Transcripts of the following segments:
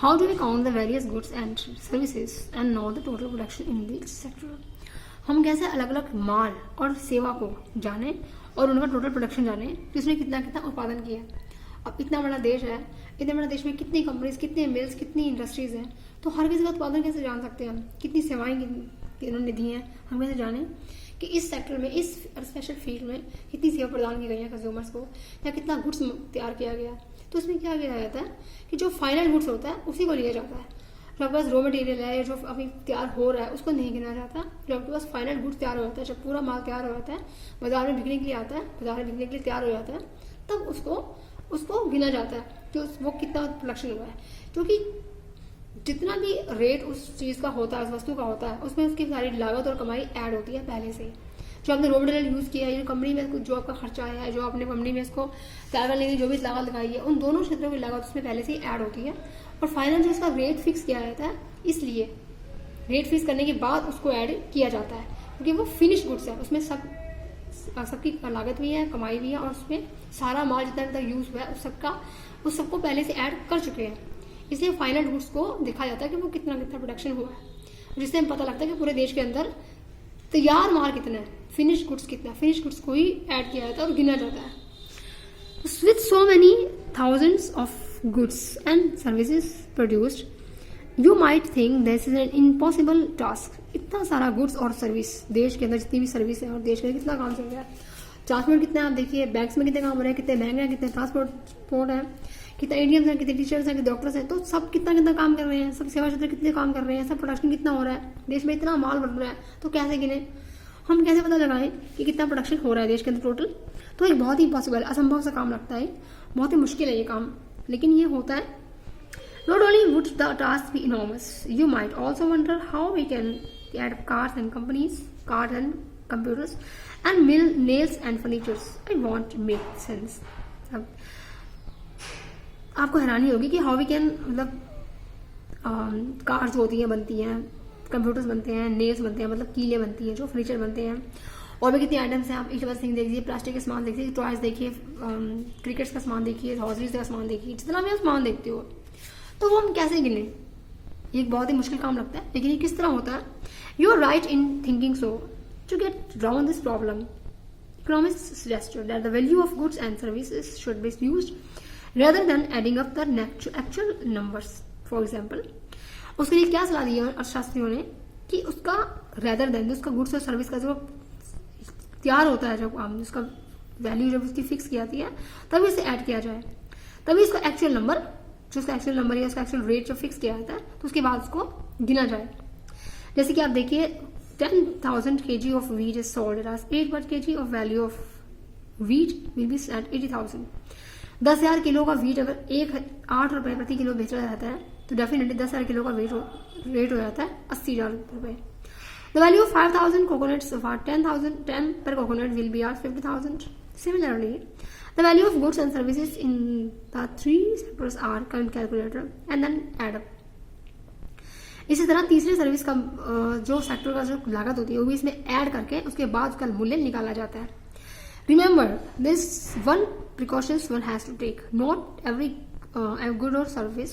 How do we count the various goods and services and know the total production in this sector? हम कैसे अलग अलग माल और सेवा को जाने और उनका टोटल प्रोडक्शन जाने कि उसने कितना कितना उत्पादन किया। अब इतना बड़ा देश है, इतने बड़े देश में कितनी कंपनीज, कितने मिल्स, कितनी इंडस्ट्रीज हैं, तो हर किसी का उत्पादन कैसे जान सकते हैं हम, कितनी सेवाएं इन्होंने दी हैं, हम कैसे जाने कि इस सेक्टर में, इस स्पेशल फील्ड में कितनी सेवा प्रदान की गई है कंज्यूमर्स को, या कितना गुड्स तैयार किया गया। तो उसमें क्या किया जाता है कि जो फाइनल गुड्स होता है उसी को लिया जाता है। जो आपके पास रॉ मटेरियल है, जो अभी तैयार हो रहा है, उसको नहीं गिना जाता। जो आपके पास फाइनल गुड्स तैयार हो जाता है, जब पूरा माल तैयार हो जाता है, बाजार में बिकने के लिए आता है, बाजार में बिकने के लिए तैयार हो जाता है, तब उसको गिना जाता है कि वो कितना प्रोडक्शन हुआ है। क्योंकि जितना भी रेट उस चीज़ का होता है, उस वस्तु का होता है, उसमें उसकी सारी लागत और कमाई ऐड होती है पहले से ही। जो आपने रॉ मटेरियल यूज़ किया है, कंपनी में जो आपका खर्चा आया है, जो आपने कंपनी में इसको तैयार करने की जो भी लागत लगाई है, उन दोनों क्षेत्रों की लागत उसमें पहले से ही ऐड होती है। और फाइनल जो उसका रेट फिक्स किया जाता है, इसलिए रेट फिक्स करने के बाद उसको ऐड किया जाता है, क्योंकि वो फिनिश गुड्स है, उसमें सबकी लागत भी है, कमाई भी है, और उसमें सारा माल जितना जितना यूज हुआ है उस सबको पहले से ऐड कर चुके हैं। इसलिए फाइनल गुड्स को देखा जाता है कि वो कितना कितना प्रोडक्शन हुआ है, जिससे हमें पता लगता है कि पूरे देश के अंदर तैयार माल कितना है, फिनिश गुड्स कितना, फिनिश गुड्स को ही ऐड किया जाता है और गिना जाता है। With so many thousands of goods and services produced, you might think this is an impossible task. इतना सारा गुड्स और सर्विस, देश के अंदर जितनी भी सर्विस है और देश के अंदर कितना काम चल रहा है, ट्रांसपोर्ट कितना है, आप देखिए बैंक्स में कितने काम हो रहे हैं, कितने बैंक हैं, कितने ट्रांसपोर्ट है, कितने एटीएम्स हैं, कितने टीचर्स हैं, कितने डॉक्टर्स हैं, तो सब कितना कितना काम कर रहे हैं, सब सेवा क्षेत्र कितने काम कर रहे हैं, सब प्रोडक्शन कितना हो रहा है, देश में इतना माल बन रहा है, तो कैसे गिने, हम कैसे पता लगाएं कि कितना प्रोडक्शन हो रहा है देश के अंदर टोटल। तो एक बहुत ही पॉसिबल, असंभव सा काम लगता है, बहुत ही मुश्किल है ये काम, लेकिन ये होता है। Not only would the task be enormous, you might also wonder how we can add cars and computers, and nails and furnitures. I want to make sense. अब आपको हैरानी होगी कि हाउ वी कैन, मतलब कार्स होती हैं, बनती हैं, कंप्यूटर्स बनते हैं, नेल्स बनते हैं, मतलब कीलें बनती हैं, जो फर्नीचर बनते हैं, और भी कितनी आइटम्स हैं। आप एक बार थिंग देखिए, प्लास्टिक के सामान देखिए, टॉयज देखिए, क्रिकेट्स का सामान देखिए, हॉजरीज का सामान देखिए, जितना भी आप सामान देखते हो, तो वो हम कैसे गिने, ये एक बहुत ही मुश्किल काम लगता है। लेकिन ये किस तरह होता है? You are right in thinking so. To get around this problem, economics suggested that the value of goods and services should be used rather than adding up the actual numbers. For example, उसके लिए क्या सलाह दी है अर्थशास्त्रियों ने कि उसका rather than, उसका गुड्स और सर्विस का जो तैयार होता है, जब उसका वैल्यू जब उसकी फिक्स की जाती है, तभी इसे ऐड किया जाए, तभी इसका एक्चुअल नंबर, जो उसका एक्चुअल नंबर या उसका एक्चुअल रेट जो फिक्स किया जाता है, तो उसके बाद उसको गिना जाए। जैसे कि आप देखिए, 10,000 kg of wheat is sold as 8 per kg of value of wheat will be at 80,000. 10,000 kilo का वीट अगर 8 रुपए प्रति किलो बेचा जाता है, तो डेफिनेटली 10,000 किलो का रेट हो जाता है 80,000 रुपए। The value of 5,000 coconuts of 10 per coconut will be at 50,000. Similarly, the value of goods and services in the three sectors are calculated and then add up. इसी तरह तीसरे सर्विस का जो सेक्टर का जो लागत होती है, वो भी इसमें ऐड करके उसके बाद उसका मूल्य निकाला जाता है। Remember, this one precautions one has to take. Not every good or service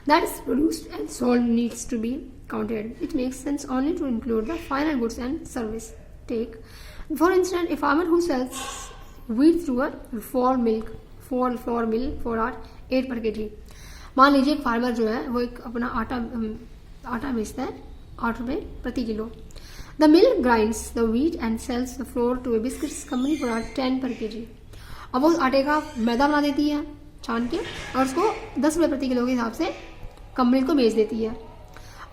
that is produced and sold needs to be counted. It makes sense only to include the final goods and service. Take, for instance, a farmer who sells wheat through a flour mill for 8 per kg. मान लीजिए एक farmer जो है वो एक अपना आटा बेचता है 8 रुपए प्रति kilo. The mill grinds the wheat and sells the flour to a biscuits company for 10 per kg. अब वो आटे का मैदा बना देती है छान के, और उसको 10 रुपए प्रति किलो के हिसाब से कंपनी को बेच देती है।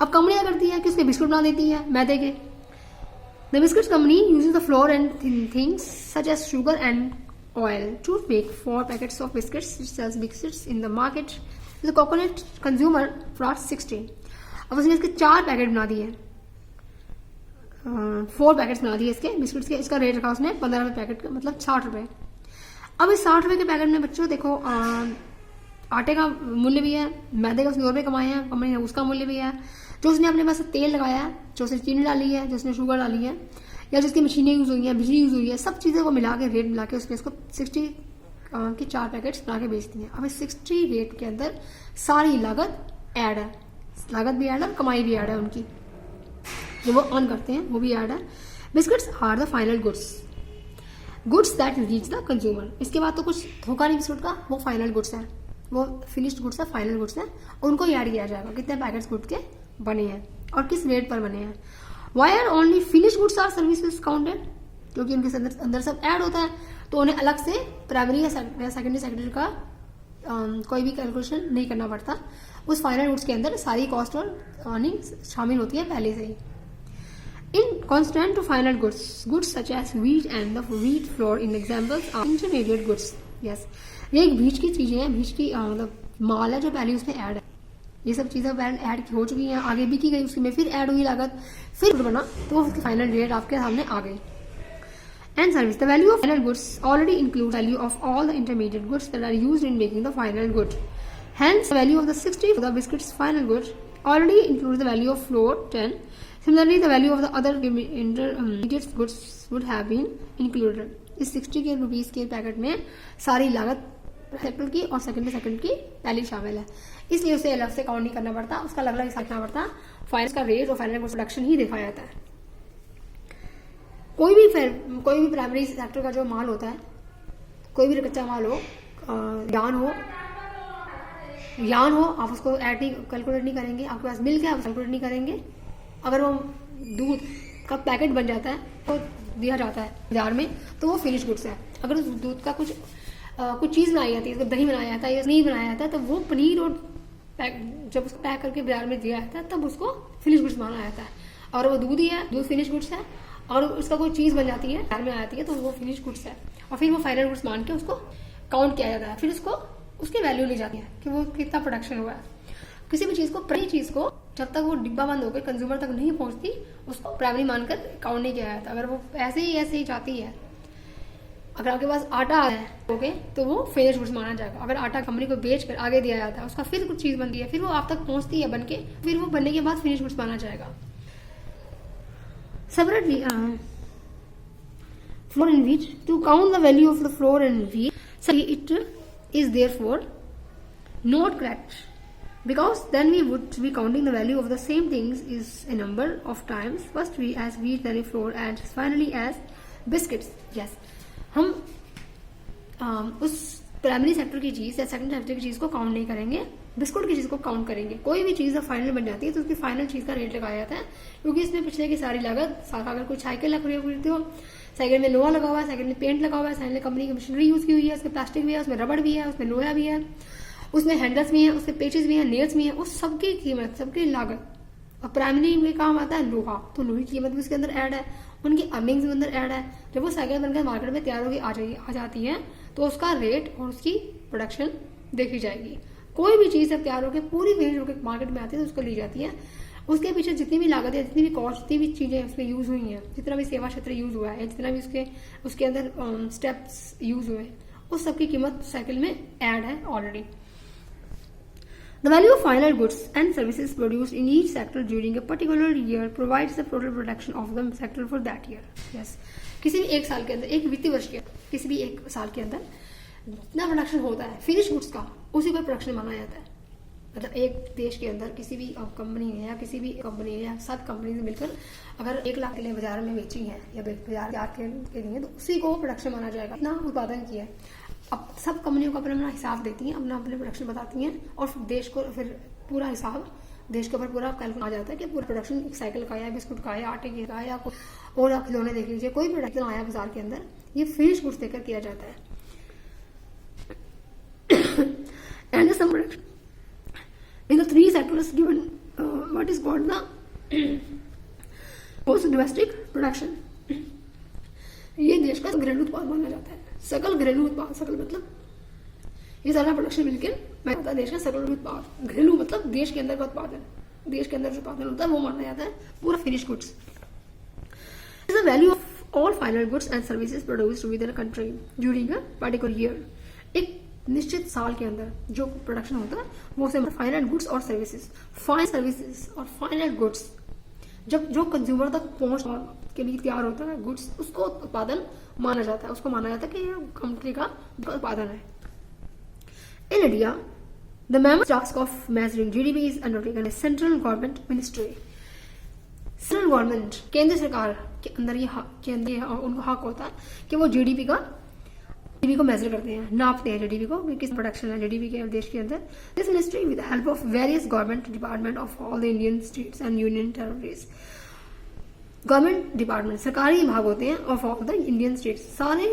अब कंपनी क्या करती है कि उसके बिस्कुट बना देती है मैदे के। The biscuits company uses the flour and things such as sugar and oil to make 4 packets of biscuits. It sells biscuits in the market to the coconut consumer for 60. अब उसने इसके 4 पैकेट बना दिए, 4 पैकेट्स बना दिए इसके biscuits के। इसका रेट रखा उसने 15 रुपए पैकेट का, मतलब 60 रुपए। अब इस 60 रुपए के पैकेट में बच्चों देखो, आटे का मूल्य भी है, मैदे का उसने 2 रुपए कमाए हैं कंपनी ने, उसका मूल्य भी है, जो उसने अपने पास तेल लगाया है, जो उसने चीनी डाली है, जो उसने शुगर डाली है, या जिसकी मशीनें यूज हुई हैं, बिजली यूज हुई है, सब चीज़ें को मिला के रेट मिला के उसने इसको 60 के 4 पैकेट्स बना के बेचती हैं। अब इस 60 रेट के अंदर सारी लागत ऐड है, लागत भी ऐड है, कमाई भी ऐड है उनकी, जो वो अर्न करते हैं वो भी ऐड है। Biscuits are the final goods that reach the consumer. इसके बाद तो कुछ होगा नहीं बिस्कुट का, वो फाइनल गुड्स है, वो फिनिश्ड गुड्स है, फाइनल गुड्स है, उनको ऐड किया जाएगा कितने पैकेट्स गुड के बने हैं और किस रेट पर बने हैं। Why are only finish goods are services counted, क्योंकि उनके अंदर सब ऐड होता है, तो उन्हें अलग से प्राइमरी या सेकेंडरी का कोई भी कैलकुलेशन नहीं करना पड़ता। उस फाइनल गुड्स के अंदर सारी कॉस्ट और अर्निंग शामिल होती है पहले से ही। In constant to final goods such as wheat and the wheat flour in examples are intermediate goods. Yes, ये एक बीच की चीजें हैं, बीच की मतलब माल है जो पहले उसमें ऐड है। ये सब चीजें ऐड हो चुकी हैं, आगे भी की गई, उसमें फिर ऐड हुई लागत, फिर बना, तो उसकी फाइनल रेट आपके सामने आ गई। And service. The value of final goods already includes value of all the intermediate goods that are used in making the final good. Hence, the value of the 60 for the biscuits final good already includes the value of flour 10. Similarly, the value of the other intermediate goods would have been included. इस 60 के rupees के packet में सारी लागत second की और second की पहले शामिल है, इसलिए उसे अलग से काउंट नहीं करना पड़ता, उसका अलग अलग हिसाब करना पड़ता। फाइनल का रेट और फाइनल प्रोडक्शन ही दिखाया जाता है। कोई भी प्राइमरी सेक्टर का जो माल होता है, कोई भी कच्चा माल हो, यान हो, आप उसको कैलकुलेट नहीं करेंगे, आपके पास मिल्क है आप कैलकुलेट नहीं करेंगे। अगर वो दूध का पैकेट बन जाता है तो दिया जाता है बाजार में, तो वो फिनिश गुड्स है। अगर उस दूध का कुछ चीज बनाई जाती है, दही बनाया जाता है या पनीर बनाया जाता है, तो वो पनीर और जब उसको पैक करके बाजार में दिया जाता है तब उसको फिनिश गुड्स माना जाता है। और वो दूध ही है, दूध फिनिश गुड्स है, और उसका कोई चीज बन जाती है बाजार में आ जाती है तो वो फिनिश गुड्स है, और फिर वो फाइनल गुड्स मान के उसको काउंट किया जाता है, फिर उसको उसकी वैल्यू ली जाती है कि वो कितना प्रोडक्शन हुआ है। किसी भी चीज को, पहली चीज को जब तक वो डिब्बा बंद होकर कंज्यूमर तक नहीं पहुंचती, उसको प्राइमरी मानकर काउंट नहीं किया जाता। अगर वो ऐसे ही जाती है, अगर आपके पास आटा है ओके, तो वो फिनिश गुड्स माना जाएगा। अगर आटा कंपनी को बेच कर आगे दिया जाता है, उसका फिर कुछ चीज बनती है, फिर वो आप तक पहुंचती है बनके, फिर वो बनने के बाद फिनिश गुड्स माना जाएगा। Separately, flour and wheat. To count the value of the flour and wheat, it is therefore not correct, because then we would be counting the value of the same things is a number of times. First we as wheat, then flour, and finally as biscuits. Yes, हम उस primary sector की चीज या second sector की चीज को count नहीं करेंगे, बिस्कुट की चीज को काउंट करेंगे। कोई भी चीज फाइनल बन जाती है तो उसकी फाइनल चीज का रेट लगाया जाता है, क्योंकि इसमें पिछले की सारी लागत, अगर कोई साइकिल खरीदते हो, साइकिल में लोहा लगा हुआ है, साइकिल में पेंट लगा हुआ है, साइकिल में कंपनी की मशीनरी यूज की हुई है, उसमें प्लास्टिक भी है, उसमें रबड़ भी है, उसमें लोहा भी है, उसमें हैंडल्स भी है, उसमें पेचेस भी है, नेल्स भी है, उस सबकी कीमत, सबकी लागत, और प्राइमरी में काम आता है लोहा, तो लोहे की कीमत भी उसके अंदर ऐड है, उनकी अर्निंग्स भी अंदर ऐड है। जब वो साइकिल बनकर मार्केट में तैयार होकर आ जाती है तो उसका रेट और उसकी प्रोडक्शन देखी जाएगी। कोई भी चीज जब तैयार होकर पूरी फिनिश होकर मार्केट में आती है तो उसको ली जाती है, उसके पीछे जितनी भी लागत है, जितनी भी कॉस्ट, जितनी भी चीजें उसमें यूज हुई हैं, जितना भी सेवा क्षेत्र यूज हुआ है, जितना भी उसके अंदर स्टेप्स यूज हुए, उस सबकी कीमत साइकिल में ऐड है already. The value of final goods and services produced in each sector during a particular year provides the total production of the sector for that year. Yes. किसी भी एक साल के अंदर, एक वित्तीय वर्ष के किसी भी एक साल के अंदर जितना प्रोडक्शन होता है फिनिश गुड्स का, उसी को प्रोडक्शन माना जाता है। मतलब एक देश के अंदर किसी भी कंपनी ने या किसी भी कंपनी ने या 7 कंपनी से मिलकर अगर 1 लाख के लिए बाजार में बेची है या बाजार के लिए, तो उसी को प्रोडक्शन माना जाएगा, इतना उत्पादन किया है। अब सब कंपनियों को अपना हिसाब देती हैं, अपना अपने प्रोडक्शन बताती हैं, और फिर देश को फिर पूरा हिसाब देश के ऊपर पूरा कैलकुलेट आ जाता है कि पूरा प्रोडक्शन एक साइकिल का या बिस्कुट का या आटे का या और आप खिलौने देख लीजिए, कोई प्रोडक्शन आया बाजार के अंदर, ये फिनिश गुड्स देकर किया जाता है। And sum production in the 3 sectors given what is called the post domestic production, ये देश का घरेलू उत्पाद माना जाता है। सकल घरेलू उत्पाद, सकल मतलब ये सारा प्रोडक्शन मिलकर मैं होता है देश का सकल उत्पाद। घरेलू मतलब देश के अंदर का उत्पादन, देश के अंदर जो उत्पादन होता है वो माना जाता है पूरा finish goods. Is the value of all final goods and services produced with in a country during a particular year. एक निश्चित साल के अंदर जो प्रोडक्शन होता है वो से फाइनल गुड्स और सर्विसेज, फाइनल सर्विसेज और फाइनल गुड्स जब जो कंज्यूमर तक पहुंच के लिए तैयार होता है गुड्स, उसको उत्पादन माना जाता है, उसको माना जाता है कि ये कंपनी का उत्पादन है। In India The mammoth task of measuring GDP is undertaken by central government ministry. Central government, केंद्र सरकार के अंदर ये उनको हक होता है कि वो जीडीपी को मेजर करते हैं, नापते हैं जीडीपी को, किस प्रोडक्शन है जीडीपी के देश के अंदर. This ministry with the help of various government department of all the Indian states and union territories. Government department सरकारी विभाग होते हैं of all the Indian states. सारे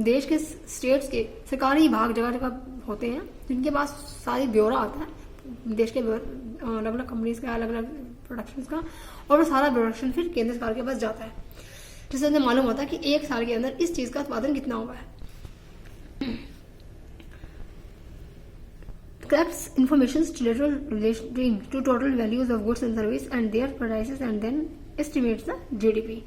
देश के स्टेट्स के सरकारी विभाग जगह जगह होते हैं जिनके पास सारी ब्यौरा आता है देश के अलग अलग कंपनीज का, अलग अलग प्रोडक्शन का, और वो सारा प्रोडक्शन फिर केंद्र सरकार के पास जाता है, जिससे हमें मालूम होता है कि एक साल के अंदर इस चीज का उत्पादन कितना हुआ है. collects information relating to total values of goods and service and their prices and then estimates the GDP.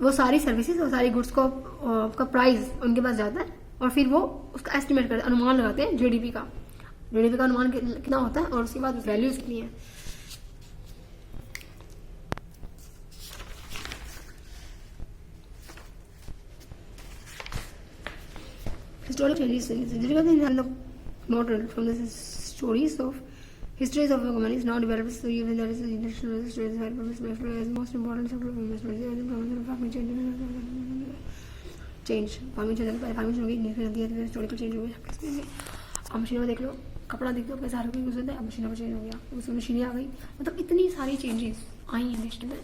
वो सारी सर्विसेज और सारी गुड्स का प्राइस उनके पास जाता है और फिर वो उसका एस्टिमेट करते हैं, अनुमान लगाते हैं जीडीपी का अनुमान कितना होता है और उसके बाद वैल्यूज कितनी है. Historical changes noted from the stories of histories of the companies now developed so even that is the international stories are as most important sector of investment change farming होगी हिस्टोरिकल चेंज हो गया. अब मशीनों देख लो, कपड़ा देख लो कैसा हर कोई यूज होता है, अब मशीनों पर चेंज हो गया, उसमें मशीनें आ गई. मतलब इतनी सारी चेंजेस आई हैं देश के अंदर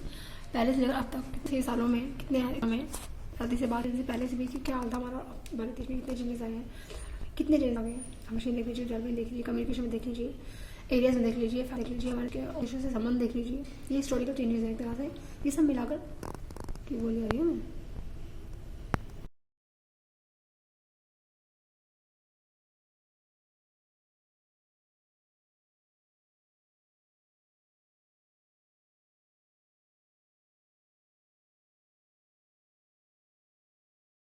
पहले से लेकर अब तक. कितने सालों में कितने हमें शादी से बात से पहले से भी क्या हाल था हमारा भारत देश में, कितने चेंजेस आए हैं, कितने चेंज आ गए हैं. मशीन देख लीजिए, डेवलपमेंट देख लीजिए, कम्युनिकेशन में देख लीजिए, एरियाज में देख लीजिए, देख लीजिए, हमारे देशों से संबंध देख लीजिए. ये हिस्टोरिकल चेंजेस है एक तरह से. ये सब मिलाकर क्या बोल रही हूँ मैं.